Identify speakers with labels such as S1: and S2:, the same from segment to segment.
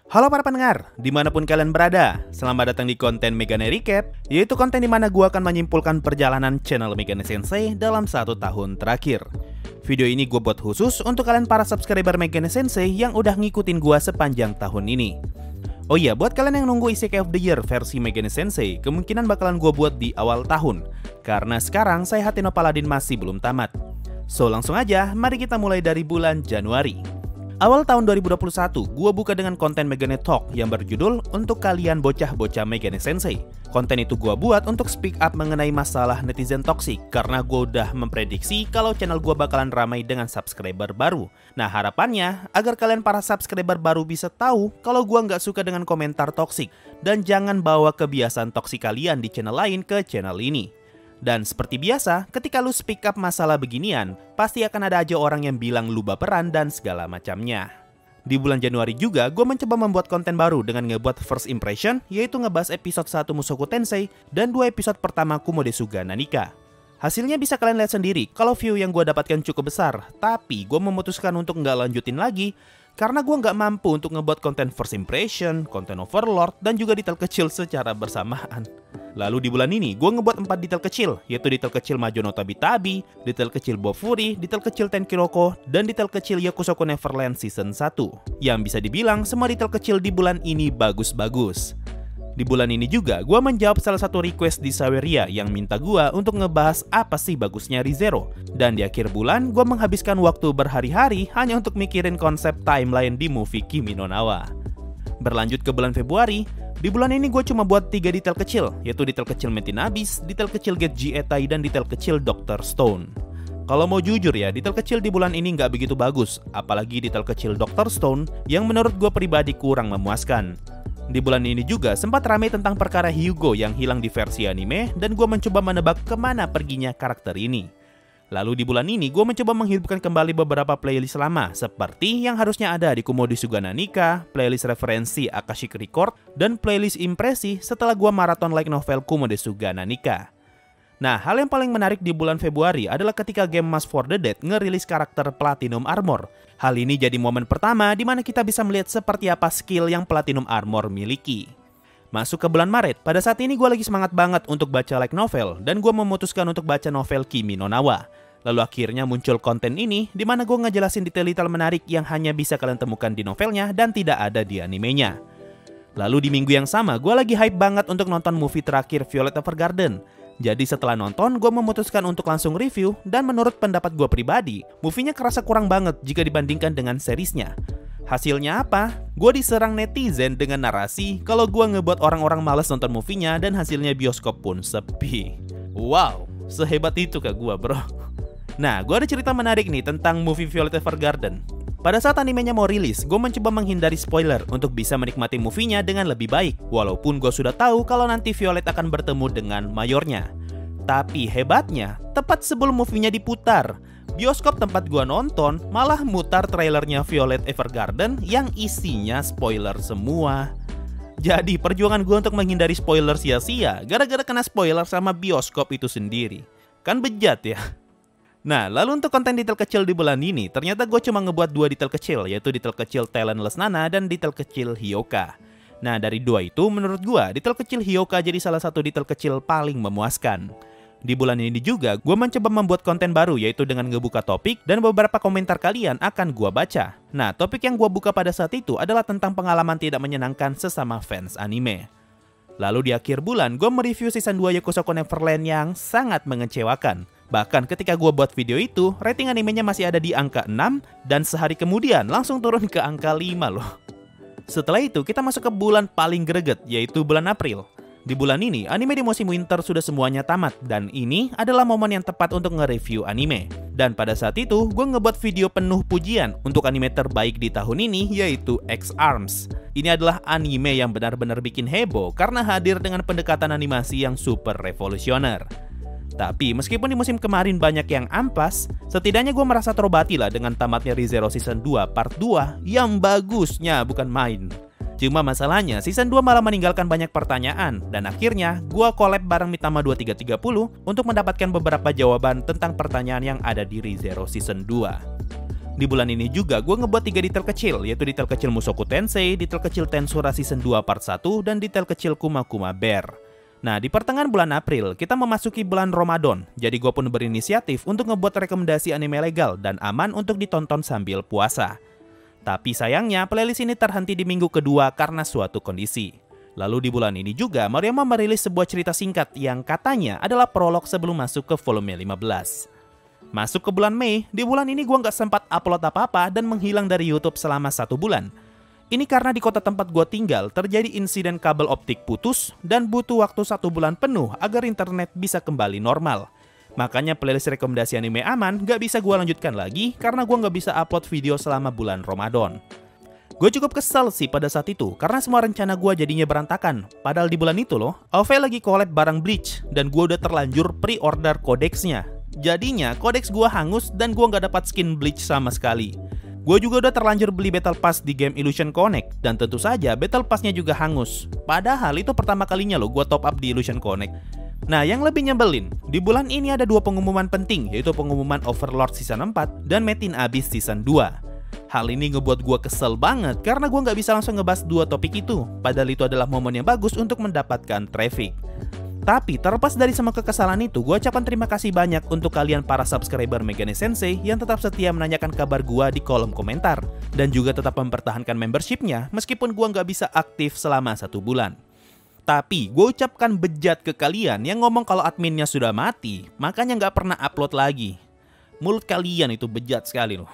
S1: Halo para pendengar, dimanapun kalian berada, selamat datang di konten Megane Recap, yaitu konten dimana gue akan menyimpulkan perjalanan channel Megane Sensei dalam 1 tahun terakhir. Video ini gue buat khusus untuk kalian para subscriber Megane Sensei yang udah ngikutin gue sepanjang tahun ini. Oh iya, buat kalian yang nunggu Isekai of the Year versi Megane Sensei, kemungkinan bakalan gue buat di awal tahun, karena sekarang saya Hateno Paladin masih belum tamat. So langsung aja, mari kita mulai dari bulan Januari. Awal tahun 2021, gua buka dengan konten Megane Talk yang berjudul Untuk Kalian Bocah-Bocah Megane Sensei. Konten itu gua buat untuk speak up mengenai masalah netizen toksik karena gua udah memprediksi kalau channel gua bakalan ramai dengan subscriber baru. Nah harapannya agar kalian para subscriber baru bisa tahu kalau gua nggak suka dengan komentar toksik dan jangan bawa kebiasaan toksik kalian di channel lain ke channel ini. Dan seperti biasa, ketika lu speak up masalah beginian, pasti akan ada aja orang yang bilang lu baperan dan segala macamnya. Di bulan Januari juga, gue mencoba membuat konten baru dengan ngebuat first impression, yaitu ngebahas episode 1 Mushoku Tensei dan 2 episode pertama Kumodesuga Nanika. Hasilnya bisa kalian lihat sendiri kalau view yang gue dapatkan cukup besar, tapi gue memutuskan untuk nggak lanjutin lagi, karena gue nggak mampu untuk ngebuat konten first impression, konten overlord, dan juga detail kecil secara bersamaan. Lalu di bulan ini, gue ngebuat 4 detail kecil, yaitu detail kecil Majo no Tabi-Tabi, detail kecil Bofuri, detail kecil Tenkiroko, dan detail kecil Yokusoku Neverland Season 1. Yang bisa dibilang, semua detail kecil di bulan ini bagus-bagus. Di bulan ini juga, gue menjawab salah satu request di Saweria yang minta gue untuk ngebahas apa sih bagusnya ReZero. Dan di akhir bulan, gue menghabiskan waktu berhari-hari hanya untuk mikirin konsep timeline di movie Kimi no Na wa. Berlanjut ke bulan Februari, di bulan ini gue cuma buat 3 detail kecil, yaitu detail kecil Metin Abyss, detail kecil Get G Etai, dan detail kecil Dr. Stone. Kalau mau jujur ya, detail kecil di bulan ini nggak begitu bagus, apalagi detail kecil Dr. Stone yang menurut gue pribadi kurang memuaskan. Di bulan ini juga sempat ramai tentang perkara Hyugo yang hilang di versi anime, dan gue mencoba menebak kemana perginya karakter ini. Lalu di bulan ini gue mencoba menghidupkan kembali beberapa playlist lama seperti yang harusnya ada di Kumodesuga Nanika, playlist referensi Akashic Record, dan playlist impresi setelah gue maraton light novel Kumodesuga Nanika. Nah, hal yang paling menarik di bulan Februari adalah ketika game Mask for the Dead ngerilis karakter Platinum Armor. Hal ini jadi momen pertama di mana kita bisa melihat seperti apa skill yang Platinum Armor miliki. Masuk ke bulan Maret, pada saat ini gue lagi semangat banget untuk baca light novel dan gue memutuskan untuk baca novel Kimi no Na wa. Lalu akhirnya muncul konten ini di mana gue ngejelasin detail-detail menarik yang hanya bisa kalian temukan di novelnya dan tidak ada di animenya. Lalu di minggu yang sama, gue lagi hype banget untuk nonton movie terakhir Violet Evergarden. Jadi setelah nonton, gue memutuskan untuk langsung review dan menurut pendapat gue pribadi, movie-nya kerasa kurang banget jika dibandingkan dengan seriesnya. Hasilnya apa? Gue diserang netizen dengan narasi kalau gue ngebuat orang-orang males nonton movie-nya dan hasilnya bioskop pun sepi. Wow, sehebat itu kah gue bro? Nah, gue ada cerita menarik nih tentang movie Violet Evergarden. Pada saat animenya mau rilis, gue mencoba menghindari spoiler untuk bisa menikmati movie-nya dengan lebih baik, walaupun gue sudah tahu kalau nanti Violet akan bertemu dengan mayornya. Tapi hebatnya, tepat sebelum movie-nya diputar, bioskop tempat gua nonton malah mutar trailernya Violet Evergarden yang isinya spoiler semua. Jadi perjuangan gua untuk menghindari spoiler sia-sia gara-gara kena spoiler sama bioskop itu sendiri. Kan bejat ya. Nah, lalu untuk konten detail kecil di bulan ini, ternyata gue cuma ngebuat 2 detail kecil, yaitu detail kecil Talentless Nana dan detail kecil Hyoka. Nah, dari 2 itu menurut gue, detail kecil Hyoka jadi salah satu detail kecil paling memuaskan. Di bulan ini juga, gue mencoba membuat konten baru, yaitu dengan ngebuka topik dan beberapa komentar kalian akan gue baca. Nah, topik yang gue buka pada saat itu adalah tentang pengalaman tidak menyenangkan sesama fans anime. Lalu di akhir bulan, gue mereview season 2 Yokusoku Neverland yang sangat mengecewakan. Bahkan ketika gue buat video itu, rating animenya masih ada di angka 6, dan sehari kemudian langsung turun ke angka 5 loh. Setelah itu, kita masuk ke bulan paling greget, yaitu bulan April. Di bulan ini, anime di musim winter sudah semuanya tamat, dan ini adalah momen yang tepat untuk nge-review anime. Dan pada saat itu, gue ngebuat video penuh pujian untuk anime terbaik di tahun ini, yaitu X-Arms. Ini adalah anime yang benar-benar bikin heboh karena hadir dengan pendekatan animasi yang super revolusioner. Tapi meskipun di musim kemarin banyak yang ampas, setidaknya gue merasa terobati lah dengan tamatnya ReZero Season 2 Part 2 yang bagusnya bukan main. Cuma masalahnya Season 2 malah meninggalkan banyak pertanyaan, dan akhirnya gue collab bareng Mitama 2330 untuk mendapatkan beberapa jawaban tentang pertanyaan yang ada di ReZero Season 2. Di bulan ini juga gue ngebuat 3 detail kecil, yaitu detail kecil Mushoku Tensei, detail kecil Tensura Season 2 Part 1, dan detail kecil Kuma Kuma Bear. Nah, di pertengahan bulan April, kita memasuki bulan Ramadan, jadi gue pun berinisiatif untuk ngebuat rekomendasi anime legal dan aman untuk ditonton sambil puasa. Tapi sayangnya, playlist ini terhenti di minggu kedua karena suatu kondisi. Lalu di bulan ini juga, Maruyama merilis sebuah cerita singkat yang katanya adalah prolog sebelum masuk ke volume 15. Masuk ke bulan Mei, di bulan ini gue nggak sempat upload apa-apa dan menghilang dari YouTube selama 1 bulan. Ini karena di kota tempat gue tinggal terjadi insiden kabel optik putus dan butuh waktu 1 bulan penuh agar internet bisa kembali normal. Makanya playlist rekomendasi anime aman nggak bisa gue lanjutkan lagi karena gue nggak bisa upload video selama bulan Ramadan. Gue cukup kesel sih pada saat itu karena semua rencana gue jadinya berantakan. Padahal di bulan itu loh, OV lagi collab barang Bleach dan gue udah terlanjur pre-order kodeksnya. Jadinya kodeks gue hangus dan gue nggak dapat skin Bleach sama sekali. Gue juga udah terlanjur beli Battle Pass di game Illusion Connect dan tentu saja Battle Pass-nya juga hangus. Padahal itu pertama kalinya loh gue top up di Illusion Connect. Nah, yang lebih nyebelin, di bulan ini ada 2 pengumuman penting, yaitu pengumuman Overlord Season 4 dan Made in Abyss Season 2. Hal ini ngebuat gue kesel banget karena gue nggak bisa langsung ngebahas 2 topik itu, padahal itu adalah momen yang bagus untuk mendapatkan traffic. Tapi terlepas dari semua kekesalan itu, gue ucapkan terima kasih banyak untuk kalian para subscriber Megane Sensei yang tetap setia menanyakan kabar gue di kolom komentar dan juga tetap mempertahankan membershipnya meskipun gue nggak bisa aktif selama 1 bulan. Tapi gue ucapkan bejat ke kalian yang ngomong kalau adminnya sudah mati, makanya nggak pernah upload lagi. Mulut kalian itu bejat sekali loh.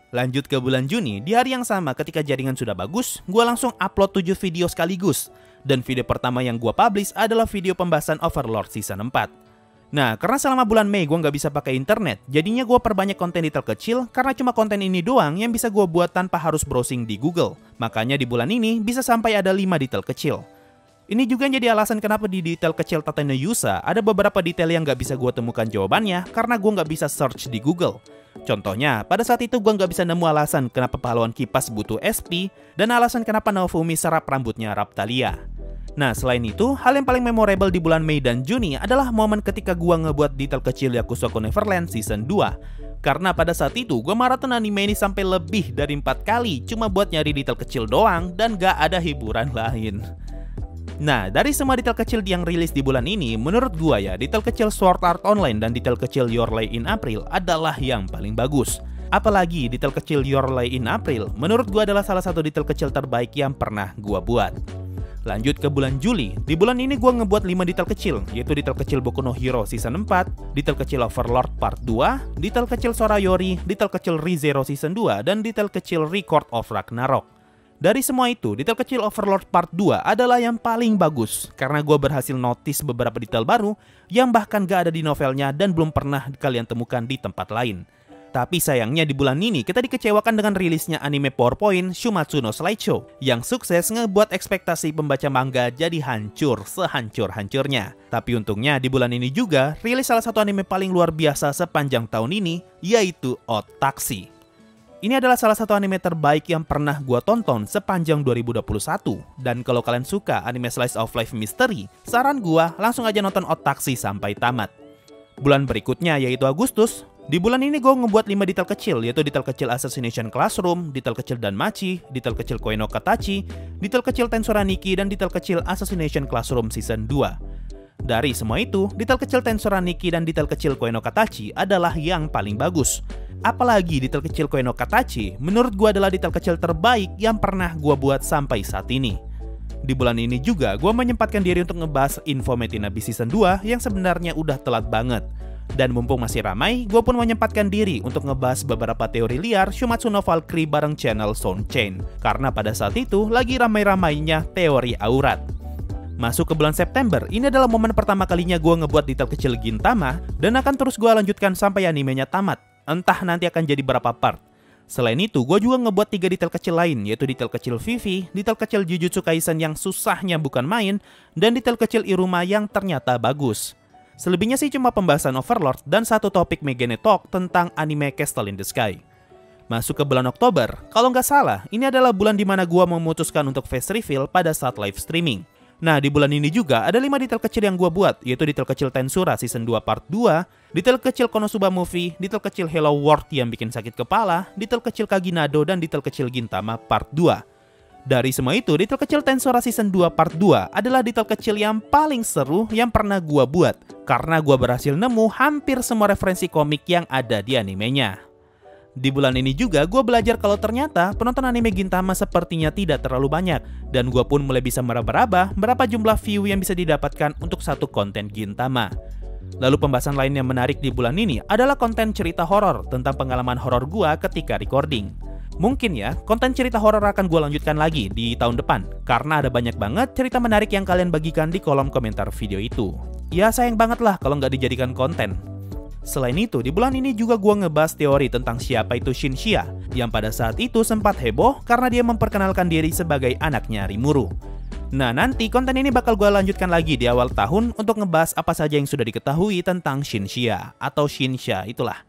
S1: Lanjut ke bulan Juni, di hari yang sama ketika jaringan sudah bagus, gue langsung upload 7 video sekaligus. Dan video pertama yang gue publish adalah video pembahasan Overlord Season 4. Nah, karena selama bulan Mei gue nggak bisa pakai internet, jadinya gue perbanyak konten detail kecil karena cuma konten ini doang yang bisa gue buat tanpa harus browsing di Google. Makanya di bulan ini bisa sampai ada 5 detail kecil. Ini juga jadi alasan kenapa di detail kecil Tateno Yusa ada beberapa detail yang nggak bisa gue temukan jawabannya karena gue nggak bisa search di Google. Contohnya, pada saat itu gue nggak bisa nemu alasan kenapa pahlawan kipas butuh SP dan alasan kenapa Naofumi serap rambutnya Raptalia. Nah, selain itu, hal yang paling memorable di bulan Mei dan Juni adalah momen ketika gue ngebuat detail kecil Yakusoku Neverland Season 2. Karena pada saat itu, gue maraton anime ini sampai lebih dari 4 kali cuma buat nyari detail kecil doang dan gak ada hiburan lain. Nah, dari semua detail kecil yang rilis di bulan ini, menurut gua ya, detail kecil Sword Art Online dan detail kecil Your Lie in April adalah yang paling bagus. Apalagi detail kecil Your Lie in April, menurut gua adalah salah satu detail kecil terbaik yang pernah gua buat. Lanjut ke bulan Juli, di bulan ini gua ngebuat 5 detail kecil, yaitu detail kecil Boku no Hero Season 4, detail kecil Overlord Part 2, detail kecil Sora Yori, detail kecil ReZero Season 2, dan detail kecil Record of Ragnarok. Dari semua itu, detail kecil Overlord Part 2 adalah yang paling bagus karena gue berhasil notice beberapa detail baru yang bahkan gak ada di novelnya dan belum pernah kalian temukan di tempat lain. Tapi sayangnya di bulan ini kita dikecewakan dengan rilisnya anime PowerPoint Shumatsu no Slideshow yang sukses ngebuat ekspektasi pembaca manga jadi hancur sehancur-hancurnya. Tapi untungnya di bulan ini juga rilis salah satu anime paling luar biasa sepanjang tahun ini, yaitu Odd Taxi. Ini adalah salah satu anime terbaik yang pernah gua tonton sepanjang 2021. Dan kalau kalian suka anime slice of life mystery, saran gua langsung aja nonton Odd Taxi sampai tamat. Bulan berikutnya yaitu Agustus. Di bulan ini gue ngebuat 5 detail kecil, yaitu detail kecil Assassination Classroom, detail kecil Danmachi, detail kecil Koe no Katachi, detail kecil Tensura Nikki, dan detail kecil Assassination Classroom Season 2. Dari semua itu, detail kecil Tensura Nikki dan detail kecil Koe no Katachi adalah yang paling bagus. Apalagi detail kecil Koe no Katachi menurut gue adalah detail kecil terbaik yang pernah gue buat sampai saat ini. Di bulan ini juga gue menyempatkan diri untuk ngebahas info Made in Abyss Season 2 yang sebenarnya udah telat banget. Dan mumpung masih ramai, gue pun menyempatkan diri untuk ngebahas beberapa teori liar Shumatsu no Valkyrie bareng channel Soundchain. Karena pada saat itu lagi ramai-ramainya teori aurat. Masuk ke bulan September, ini adalah momen pertama kalinya gue ngebuat detail kecil Gintama dan akan terus gue lanjutkan sampai animenya tamat. Entah nanti akan jadi berapa part. Selain itu, gue juga ngebuat 3 detail kecil lain, yaitu detail kecil Vivi, detail kecil Jujutsu Kaisen yang susahnya bukan main, dan detail kecil Iruma yang ternyata bagus. Selebihnya sih cuma pembahasan Overlord dan satu topik Megane Talk tentang anime Castle in the Sky. Masuk ke bulan Oktober, kalau nggak salah, ini adalah bulan dimana gue memutuskan untuk face reveal pada saat live streaming. Nah, di bulan ini juga ada 5 detail kecil yang gue buat, yaitu detail kecil Tensura Season 2 Part 2, detail kecil Konosuba Movie, detail kecil Hello World yang bikin sakit kepala, detail kecil Kaginado, dan detail kecil Gintama Part 2. Dari semua itu, detail kecil Tensura Season 2 Part 2 adalah detail kecil yang paling seru yang pernah gue buat, karena gue berhasil nemu hampir semua referensi komik yang ada di animenya. Di bulan ini juga gue belajar kalau ternyata penonton anime Gintama sepertinya tidak terlalu banyak, dan gue pun mulai bisa meraba-raba berapa jumlah view yang bisa didapatkan untuk satu konten Gintama. Lalu pembahasan lain yang menarik di bulan ini adalah konten cerita horor tentang pengalaman horor gue ketika recording. Mungkin ya, konten cerita horor akan gue lanjutkan lagi di tahun depan, karena ada banyak banget cerita menarik yang kalian bagikan di kolom komentar video itu. Ya sayang banget lah kalau nggak dijadikan konten. Selain itu, di bulan ini juga gue ngebahas teori tentang siapa itu Shinshia, yang pada saat itu sempat heboh karena dia memperkenalkan diri sebagai anaknya Rimuru. Nah, nanti konten ini bakal gue lanjutkan lagi di awal tahun untuk ngebahas apa saja yang sudah diketahui tentang Shinshia, atau Shinsha itulah.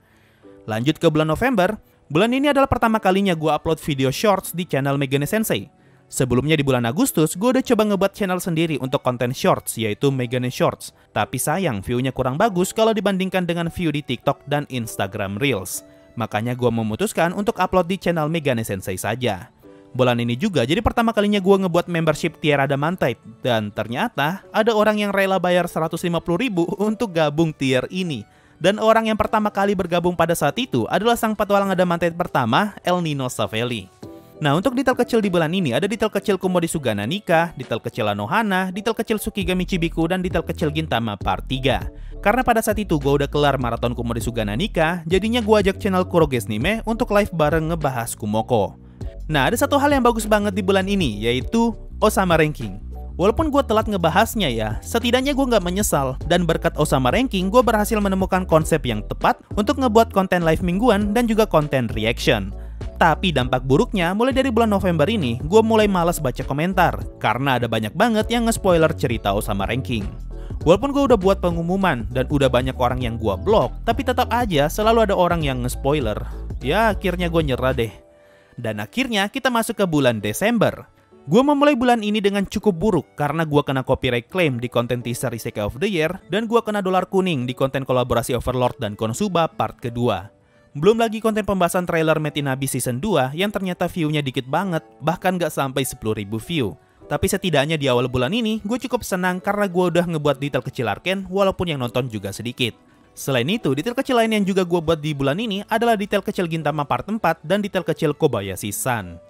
S1: Lanjut ke bulan November, bulan ini adalah pertama kalinya gue upload video shorts di channel Megane Sensei. Sebelumnya di bulan Agustus, gue udah coba ngebuat channel sendiri untuk konten shorts, yaitu Megane Shorts. Tapi sayang, view-nya kurang bagus kalau dibandingkan dengan view di TikTok dan Instagram Reels. Makanya gue memutuskan untuk upload di channel Megane Sensei saja. Bulan ini juga jadi pertama kalinya gue ngebuat membership tier Adamantite. Dan ternyata ada orang yang rela bayar 150.000 untuk gabung tier ini. Dan orang yang pertama kali bergabung pada saat itu adalah sang petualang Adamantite pertama, El Nino Savelli. Nah, untuk detail kecil di bulan ini ada detail kecil Komori Sugana Nika, detail kecil Anohana, detail kecil Tsukigami Chibiku, dan detail kecil Gintama Part 3. Karena pada saat itu gue udah kelar maraton Komori Sugana Nika, jadinya gue ajak channel Kuroges Nime untuk live bareng ngebahas Kumoko. Nah, ada satu hal yang bagus banget di bulan ini, yaitu Osama Ranking. Walaupun gue telat ngebahasnya ya, setidaknya gue nggak menyesal, dan berkat Osama Ranking gue berhasil menemukan konsep yang tepat untuk ngebuat konten live mingguan dan juga konten reaction. Tapi dampak buruknya, mulai dari bulan November ini, gue mulai malas baca komentar, karena ada banyak banget yang nge-spoiler cerita Osama Ranking. Walaupun gue udah buat pengumuman, dan udah banyak orang yang gue blok, tapi tetap aja selalu ada orang yang nge-spoiler. Ya, akhirnya gue nyerah deh. Dan akhirnya kita masuk ke bulan Desember. Gue memulai bulan ini dengan cukup buruk, karena gue kena copyright claim di konten teaser Isekai of the Year, dan gue kena dolar kuning di konten kolaborasi Overlord dan Konosuba part kedua. Belum lagi konten pembahasan trailer Made in Abyss Season 2 yang ternyata view-nya dikit banget, bahkan gak sampai 10.000 view. Tapi setidaknya di awal bulan ini, gue cukup senang karena gue udah ngebuat detail kecil Arken walaupun yang nonton juga sedikit. Selain itu, detail kecil lain yang juga gue buat di bulan ini adalah detail kecil Gintama Part 4 dan detail kecil Kobayashi-san.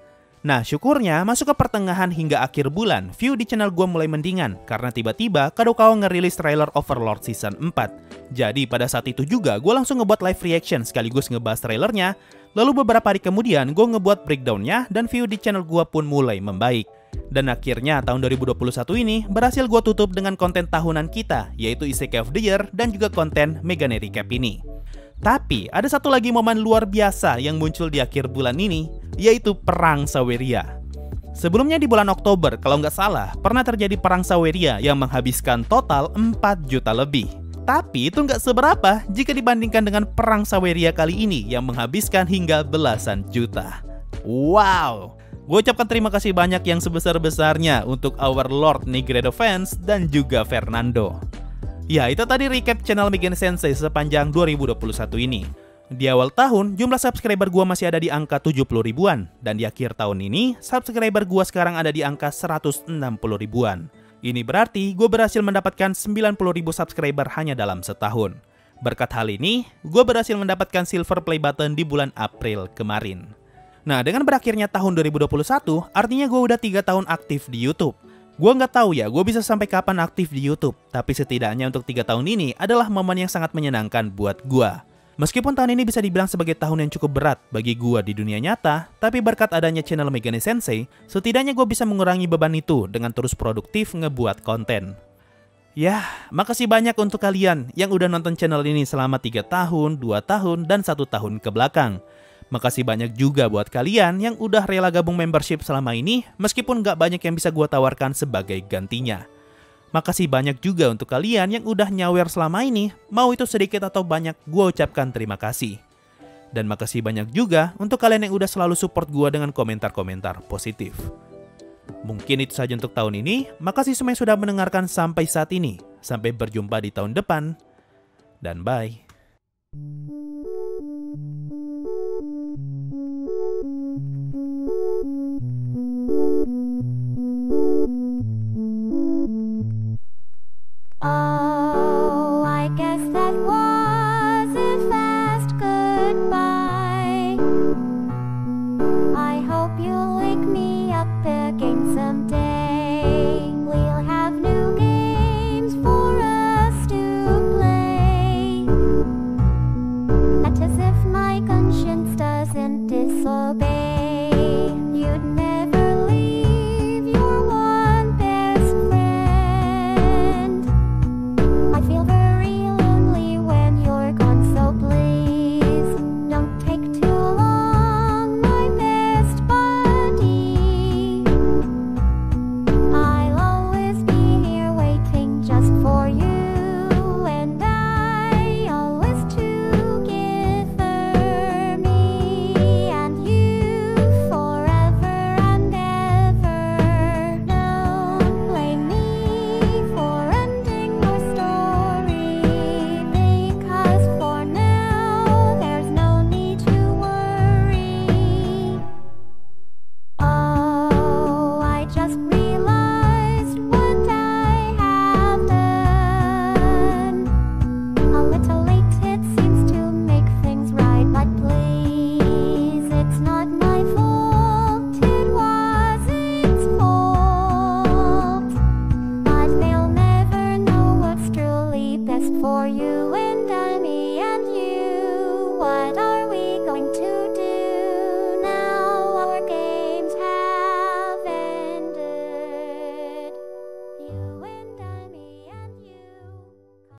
S1: Nah, syukurnya masuk ke pertengahan hingga akhir bulan, view di channel gue mulai mendingan karena tiba-tiba Kadokawa ngerilis trailer Overlord Season 4. Jadi pada saat itu juga gue langsung ngebuat live reaction sekaligus ngebahas trailernya. Lalu beberapa hari kemudian gue ngebuat breakdownnya dan view di channel gue pun mulai membaik. Dan akhirnya tahun 2021 ini berhasil gue tutup dengan konten tahunan kita, yaitu Isekai of the Year dan juga konten Megane Recap ini. Tapi ada satu lagi momen luar biasa yang muncul di akhir bulan ini, yaitu Perang Saweria. Sebelumnya di bulan Oktober, kalau nggak salah, pernah terjadi Perang Saweria yang menghabiskan total 4 juta lebih. Tapi itu nggak seberapa jika dibandingkan dengan Perang Saweria kali ini yang menghabiskan hingga belasan juta. Wow! Gue ucapkan terima kasih banyak yang sebesar-besarnya untuk our Lord Nigredo fans dan juga Fernando. Ya, itu tadi recap channel Megane Sensei sepanjang 2021 ini. Di awal tahun, jumlah subscriber gua masih ada di angka 70 ribuan. Dan di akhir tahun ini, subscriber gua sekarang ada di angka 160 ribuan. Ini berarti gue berhasil mendapatkan 90 ribu subscriber hanya dalam setahun. Berkat hal ini, gue berhasil mendapatkan silver play button di bulan April kemarin. Nah, dengan berakhirnya tahun 2021, artinya gue udah 3 tahun aktif di YouTube. Gue nggak tahu ya, gue bisa sampai kapan aktif di YouTube. Tapi setidaknya untuk 3 tahun ini adalah momen yang sangat menyenangkan buat gue. Meskipun tahun ini bisa dibilang sebagai tahun yang cukup berat bagi gue di dunia nyata, tapi berkat adanya channel Megane Sensei, setidaknya gue bisa mengurangi beban itu dengan terus produktif ngebuat konten. Yah, makasih banyak untuk kalian yang udah nonton channel ini selama 3 tahun, 2 tahun, dan 1 tahun ke belakang. Makasih banyak juga buat kalian yang udah rela gabung membership selama ini, meskipun gak banyak yang bisa gue tawarkan sebagai gantinya. Makasih banyak juga untuk kalian yang udah nyawer selama ini, mau itu sedikit atau banyak, gue ucapkan terima kasih. Dan makasih banyak juga untuk kalian yang udah selalu support gue dengan komentar-komentar positif. Mungkin itu saja untuk tahun ini. Makasih semua yang sudah mendengarkan sampai saat ini. Sampai berjumpa di tahun depan. Dan bye.
S2: Oh, I guess that was a fast goodbye. I hope you'll wake me up again someday. We'll have new games for us to play. That's as if my conscience doesn't disobey. You'd never leave your one best friend. I feel very lonely when you're gone, so please don't take too long, my best buddy. I'll always be here waiting just for you, and I always together, me and you forever and ever. Don't blame me for ending your story, because for now there's no need to worry. Oh, I just realized what I have done. A little late it seems to make things right, but please, it's not my fault, it was its fault. But they'll never know what's truly best for you and I mean